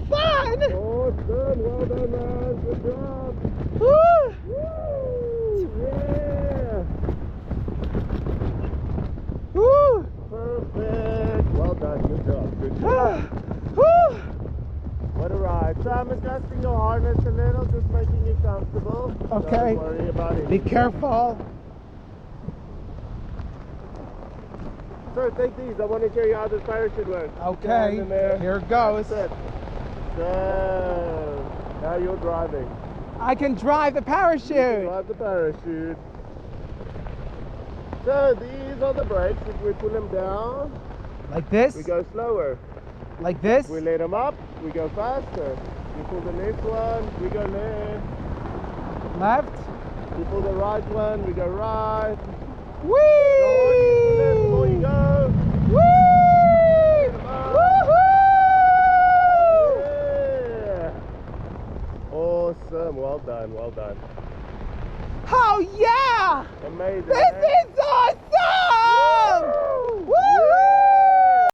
fun! Awesome, well done, man. Good job. Woo! Woo! Yeah. Woo! Perfect. Well done. Good job. Good job. Woo! What a ride. So I'm adjusting your harness a little, just making you comfortable. Okay. Don't worry about it. Be careful. Sir, take these. I want to show you how this parachute works. Put your hand Okay. in there. Here it goes. That's it. So, now you're driving. I can drive the You can parachute. drive the parachute. So these are the brakes. If we pull them down, Like this? we go slower. Like this? If we let them up, we go faster. You pull the left one, we go left. Left? You pull the right one, we go right. Whee! Go on, use the left before you go. Whee! Get 'em up. Woohoo! Yeah. Awesome. Well done. Well done. Oh yeah! Amazing. This eh? is